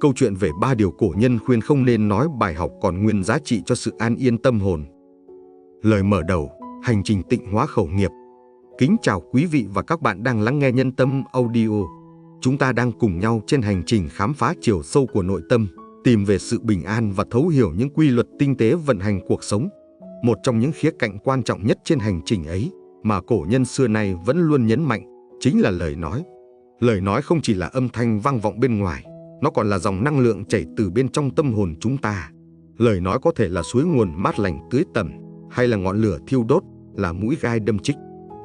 Câu chuyện về 3 điều cổ nhân khuyên không nên nói, bài học còn nguyên giá trị cho sự an yên tâm hồn. Lời mở đầu, hành trình tịnh hóa khẩu nghiệp. Kính chào quý vị và các bạn đang lắng nghe Nhân Tâm Audio. Chúng ta đang cùng nhau trên hành trình khám phá chiều sâu của nội tâm, tìm về sự bình an và thấu hiểu những quy luật tinh tế vận hành cuộc sống. Một trong những khía cạnh quan trọng nhất trên hành trình ấy mà cổ nhân xưa nay vẫn luôn nhấn mạnh chính là lời nói. Lời nói không chỉ là âm thanh vang vọng bên ngoài, nó còn là dòng năng lượng chảy từ bên trong tâm hồn chúng ta. Lời nói có thể là suối nguồn mát lành tưới tẩm, hay là ngọn lửa thiêu đốt, là mũi gai đâm chích.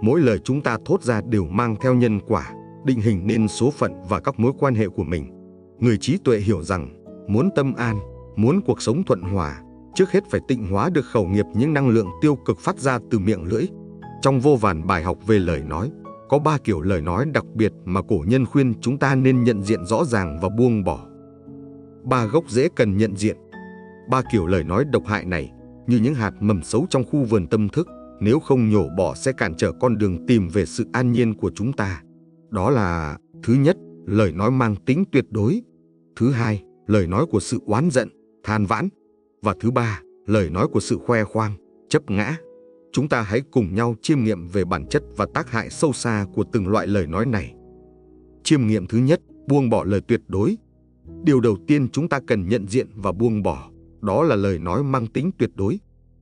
Mỗi lời chúng ta thốt ra đều mang theo nhân quả, định hình nên số phận và các mối quan hệ của mình. Người trí tuệ hiểu rằng, muốn tâm an, muốn cuộc sống thuận hòa, trước hết phải tịnh hóa được khẩu nghiệp những năng lượng tiêu cực phát ra từ miệng lưỡi. Trong vô vàn bài học về lời nói, có 3 kiểu lời nói đặc biệt mà cổ nhân khuyên chúng ta nên nhận diện rõ ràng và buông bỏ. 3 gốc rễ cần nhận diện. 3 kiểu lời nói độc hại này, như những hạt mầm xấu trong khu vườn tâm thức, nếu không nhổ bỏ sẽ cản trở con đường tìm về sự an nhiên của chúng ta. Đó là: thứ nhất, lời nói mang tính tuyệt đối; thứ hai, lời nói của sự oán giận, than vãn; và thứ ba, lời nói của sự khoe khoang, chấp ngã. Chúng ta hãy cùng nhau chiêm nghiệm về bản chất và tác hại sâu xa của từng loại lời nói này. Chiêm nghiệm thứ nhất, buông bỏ lời tuyệt đối. Điều đầu tiên chúng ta cần nhận diện và buông bỏ, đó là lời nói mang tính tuyệt đối.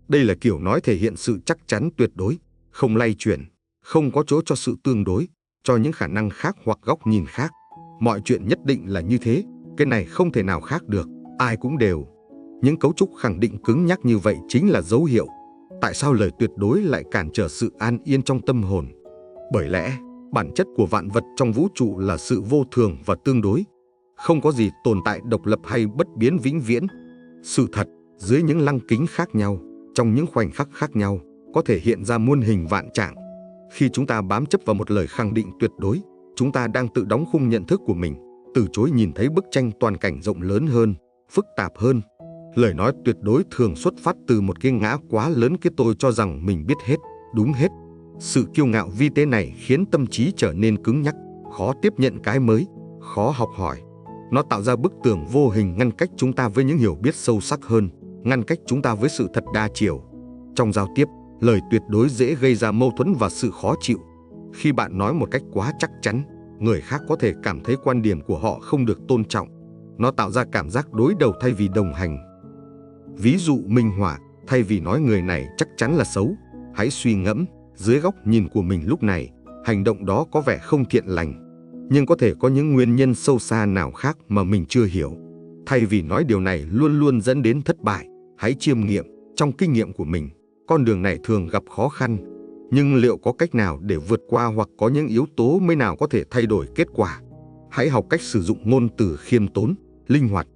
Đây là kiểu nói thể hiện sự chắc chắn tuyệt đối, không lay chuyển, không có chỗ cho sự tương đối, cho những khả năng khác hoặc góc nhìn khác. Mọi chuyện nhất định là như thế, cái này không thể nào khác được, ai cũng đều. Những cấu trúc khẳng định cứng nhắc như vậy chính là dấu hiệu. Tại sao lời tuyệt đối lại cản trở sự an yên trong tâm hồn? Bởi lẽ, bản chất của vạn vật trong vũ trụ là sự vô thường và tương đối. Không có gì tồn tại độc lập hay bất biến vĩnh viễn. Sự thật, dưới những lăng kính khác nhau, trong những khoảnh khắc khác nhau, có thể hiện ra muôn hình vạn trạng. Khi chúng ta bám chấp vào một lời khẳng định tuyệt đối, chúng ta đang tự đóng khung nhận thức của mình, từ chối nhìn thấy bức tranh toàn cảnh rộng lớn hơn, phức tạp hơn. Lời nói tuyệt đối thường xuất phát từ một cái ngã quá lớn, cái tôi cho rằng mình biết hết, đúng hết. Sự kiêu ngạo vi tế này khiến tâm trí trở nên cứng nhắc, khó tiếp nhận cái mới, khó học hỏi. Nó tạo ra bức tường vô hình ngăn cách chúng ta với những hiểu biết sâu sắc hơn, ngăn cách chúng ta với sự thật đa chiều. Trong giao tiếp, lời tuyệt đối dễ gây ra mâu thuẫn và sự khó chịu. Khi bạn nói một cách quá chắc chắn, người khác có thể cảm thấy quan điểm của họ không được tôn trọng. Nó tạo ra cảm giác đối đầu thay vì đồng hành. Ví dụ minh họa, thay vì nói người này chắc chắn là xấu, hãy suy ngẫm, dưới góc nhìn của mình lúc này, hành động đó có vẻ không thiện lành, nhưng có thể có những nguyên nhân sâu xa nào khác mà mình chưa hiểu. Thay vì nói điều này luôn luôn dẫn đến thất bại, hãy chiêm nghiệm, trong kinh nghiệm của mình, con đường này thường gặp khó khăn, nhưng liệu có cách nào để vượt qua, hoặc có những yếu tố mới nào có thể thay đổi kết quả? Hãy học cách sử dụng ngôn từ khiêm tốn, linh hoạt,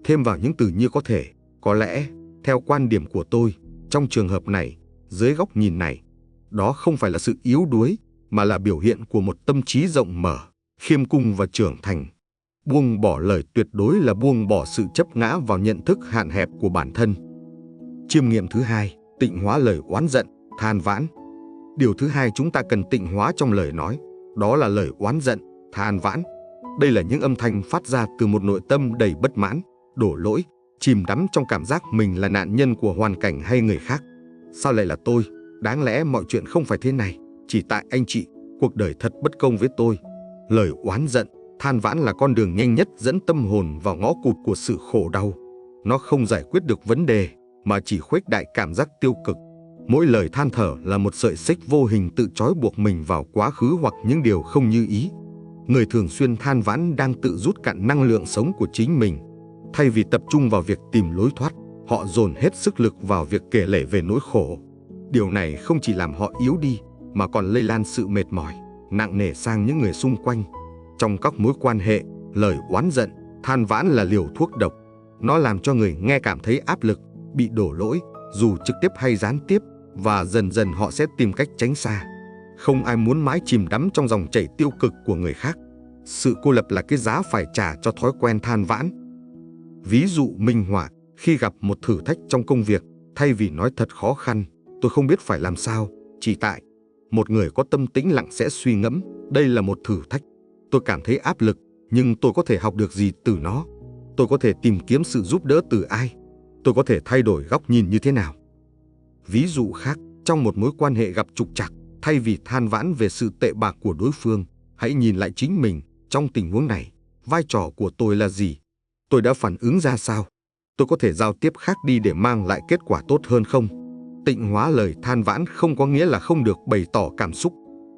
thêm vào những từ như có thể, có lẽ, theo quan điểm của tôi, trong trường hợp này, dưới góc nhìn này. Đó không phải là sự yếu đuối, mà là biểu hiện của một tâm trí rộng mở, khiêm cung và trưởng thành. Buông bỏ lời tuyệt đối là buông bỏ sự chấp ngã vào nhận thức hạn hẹp của bản thân. Chiêm nghiệm thứ hai, tịnh hóa lời oán giận, than vãn. Điều thứ hai chúng ta cần tịnh hóa trong lời nói, đó là lời oán giận, than vãn. Đây là những âm thanh phát ra từ một nội tâm đầy bất mãn, đổ lỗi, chìm đắm trong cảm giác mình là nạn nhân của hoàn cảnh hay người khác. Sao lại là tôi? Đáng lẽ mọi chuyện không phải thế này, chỉ tại anh chị, cuộc đời thật bất công với tôi. Lời oán giận, than vãn là con đường nhanh nhất dẫn tâm hồn vào ngõ cụt của sự khổ đau. Nó không giải quyết được vấn đề, mà chỉ khuếch đại cảm giác tiêu cực. Mỗi lời than thở là một sợi xích vô hình tự trói buộc mình vào quá khứ hoặc những điều không như ý. Người thường xuyên than vãn đang tự rút cạn năng lượng sống của chính mình. Thay vì tập trung vào việc tìm lối thoát, họ dồn hết sức lực vào việc kể lể về nỗi khổ. Điều này không chỉ làm họ yếu đi, mà còn lây lan sự mệt mỏi, nặng nề sang những người xung quanh. Trong các mối quan hệ, lời oán giận, than vãn là liều thuốc độc. Nó làm cho người nghe cảm thấy áp lực, bị đổ lỗi, dù trực tiếp hay gián tiếp, và dần dần họ sẽ tìm cách tránh xa. Không ai muốn mãi chìm đắm trong dòng chảy tiêu cực của người khác. Sự cô lập là cái giá phải trả cho thói quen than vãn. Ví dụ minh họa, khi gặp một thử thách trong công việc, thay vì nói thật khó khăn, tôi không biết phải làm sao, chỉ tại. Một người có tâm tĩnh lặng sẽ suy ngẫm, đây là một thử thách. Tôi cảm thấy áp lực, nhưng tôi có thể học được gì từ nó? Tôi có thể tìm kiếm sự giúp đỡ từ ai? Tôi có thể thay đổi góc nhìn như thế nào? Ví dụ khác, trong một mối quan hệ gặp trục trặc, thay vì than vãn về sự tệ bạc của đối phương, hãy nhìn lại chính mình. Trong tình huống này, vai trò của tôi là gì? Tôi đã phản ứng ra sao? Tôi có thể giao tiếp khác đi để mang lại kết quả tốt hơn không? Tịnh hóa lời than vãn không có nghĩa là không được bày tỏ cảm xúc.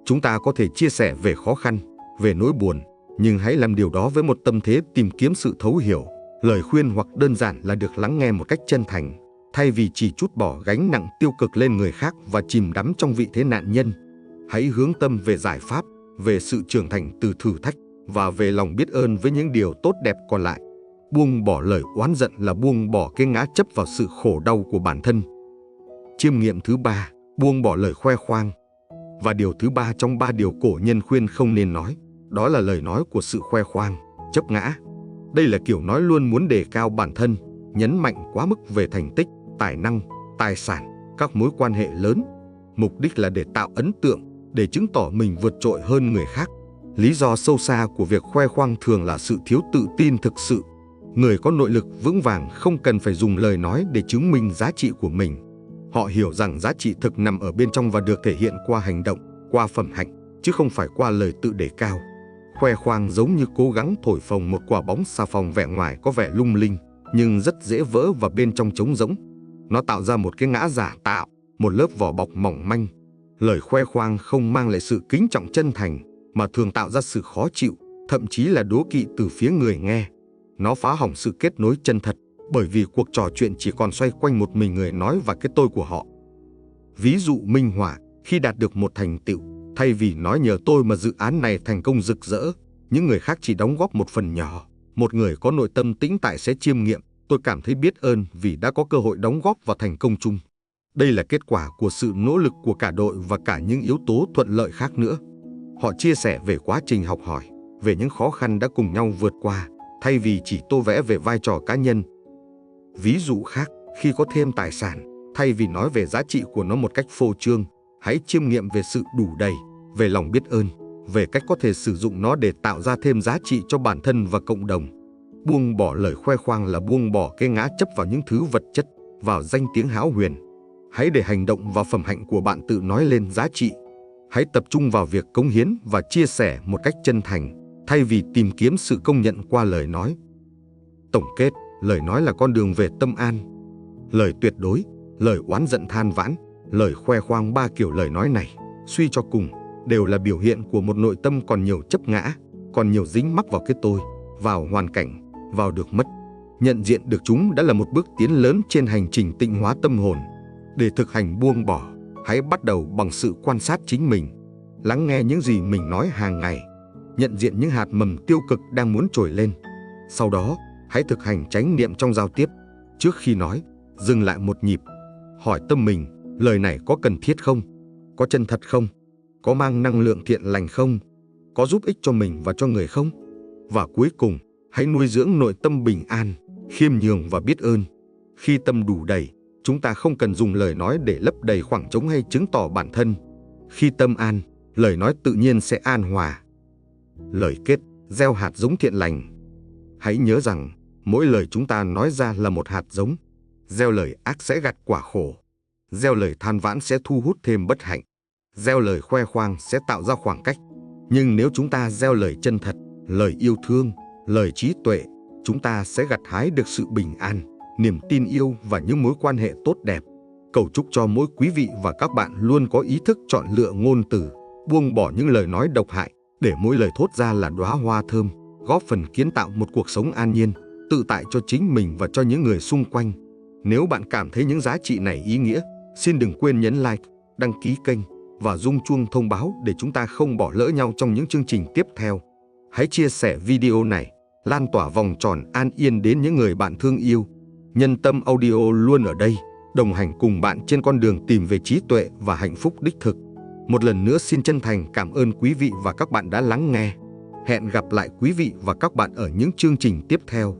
Chúng ta có thể chia sẻ về khó khăn, về nỗi buồn, nhưng hãy làm điều đó với một tâm thế tìm kiếm sự thấu hiểu. Lời khuyên hoặc đơn giản là được lắng nghe một cách chân thành, thay vì chỉ trút bỏ gánh nặng tiêu cực lên người khác và chìm đắm trong vị thế nạn nhân. Hãy hướng tâm về giải pháp, về sự trưởng thành từ thử thách và về lòng biết ơn với những điều tốt đẹp còn lại. Buông bỏ lời oán giận là buông bỏ cái ngã chấp vào sự khổ đau của bản thân. Chiêm nghiệm thứ 3, buông bỏ lời khoe khoang. Và điều thứ 3 trong 3 điều cổ nhân khuyên không nên nói, đó là lời nói của sự khoe khoang, chấp ngã. Đây là kiểu nói luôn muốn đề cao bản thân, nhấn mạnh quá mức về thành tích, tài năng, tài sản, các mối quan hệ lớn. Mục đích là để tạo ấn tượng, để chứng tỏ mình vượt trội hơn người khác. Lý do sâu xa của việc khoe khoang thường là sự thiếu tự tin thực sự. Người có nội lực vững vàng không cần phải dùng lời nói để chứng minh giá trị của mình. Họ hiểu rằng giá trị thực nằm ở bên trong và được thể hiện qua hành động, qua phẩm hạnh, chứ không phải qua lời tự đề cao. Khoe khoang giống như cố gắng thổi phồng một quả bóng xà phòng vẻ ngoài có vẻ lung linh, nhưng rất dễ vỡ và bên trong trống rỗng. Nó tạo ra một cái ngã giả tạo, một lớp vỏ bọc mỏng manh. Lời khoe khoang không mang lại sự kính trọng chân thành, mà thường tạo ra sự khó chịu, thậm chí là đố kỵ từ phía người nghe. Nó phá hỏng sự kết nối chân thật, bởi vì cuộc trò chuyện chỉ còn xoay quanh một mình người nói và cái tôi của họ. Ví dụ minh họa, khi đạt được một thành tựu, thay vì nói nhờ tôi mà dự án này thành công rực rỡ, những người khác chỉ đóng góp một phần nhỏ. Một người có nội tâm tĩnh tại sẽ chiêm nghiệm, tôi cảm thấy biết ơn vì đã có cơ hội đóng góp vào thành công chung. Đây là kết quả của sự nỗ lực của cả đội và cả những yếu tố thuận lợi khác nữa. Họ chia sẻ về quá trình học hỏi, về những khó khăn đã cùng nhau vượt qua, thay vì chỉ tô vẽ về vai trò cá nhân. Ví dụ khác, khi có thêm tài sản, thay vì nói về giá trị của nó một cách phô trương, hãy chiêm nghiệm về sự đủ đầy, về lòng biết ơn, về cách có thể sử dụng nó để tạo ra thêm giá trị cho bản thân và cộng đồng. Buông bỏ lời khoe khoang là buông bỏ cái ngã chấp vào những thứ vật chất, vào danh tiếng hão huyền. Hãy để hành động và phẩm hạnh của bạn tự nói lên giá trị. Hãy tập trung vào việc cống hiến và chia sẻ một cách chân thành, thay vì tìm kiếm sự công nhận qua lời nói. Tổng kết, lời nói là con đường về tâm an. Lời tuyệt đối, lời oán giận than vãn, lời khoe khoang, 3 kiểu lời nói này, suy cho cùng, đều là biểu hiện của một nội tâm còn nhiều chấp ngã, còn nhiều dính mắc vào cái tôi, vào hoàn cảnh, vào được mất. Nhận diện được chúng đã là một bước tiến lớn trên hành trình tịnh hóa tâm hồn. Để thực hành buông bỏ, hãy bắt đầu bằng sự quan sát chính mình, lắng nghe những gì mình nói hàng ngày, nhận diện những hạt mầm tiêu cực đang muốn trồi lên. Sau đó, hãy thực hành chánh niệm trong giao tiếp. Trước khi nói, dừng lại một nhịp, hỏi tâm mình, lời này có cần thiết không? Có chân thật không? Có mang năng lượng thiện lành không? Có giúp ích cho mình và cho người không? Và cuối cùng, hãy nuôi dưỡng nội tâm bình an, khiêm nhường và biết ơn. Khi tâm đủ đầy, chúng ta không cần dùng lời nói để lấp đầy khoảng trống hay chứng tỏ bản thân. Khi tâm an, lời nói tự nhiên sẽ an hòa. Lời kết, gieo hạt giống thiện lành. Hãy nhớ rằng, mỗi lời chúng ta nói ra là một hạt giống. Gieo lời ác sẽ gặt quả khổ. Gieo lời than vãn sẽ thu hút thêm bất hạnh. Gieo lời khoe khoang sẽ tạo ra khoảng cách. Nhưng nếu chúng ta gieo lời chân thật, lời yêu thương, lời trí tuệ, chúng ta sẽ gặt hái được sự bình an, niềm tin yêu và những mối quan hệ tốt đẹp. Cầu chúc cho mỗi quý vị và các bạn luôn có ý thức chọn lựa ngôn từ, buông bỏ những lời nói độc hại, để mỗi lời thốt ra là đóa hoa thơm, góp phần kiến tạo một cuộc sống an nhiên, tự tại cho chính mình và cho những người xung quanh. Nếu bạn cảm thấy những giá trị này ý nghĩa, xin đừng quên nhấn like, đăng ký kênh và rung chuông thông báo để chúng ta không bỏ lỡ nhau trong những chương trình tiếp theo. Hãy chia sẻ video này, lan tỏa vòng tròn an yên đến những người bạn thương yêu. Nhân Tâm Audio luôn ở đây, đồng hành cùng bạn trên con đường tìm về trí tuệ và hạnh phúc đích thực. Một lần nữa xin chân thành cảm ơn quý vị và các bạn đã lắng nghe. Hẹn gặp lại quý vị và các bạn ở những chương trình tiếp theo.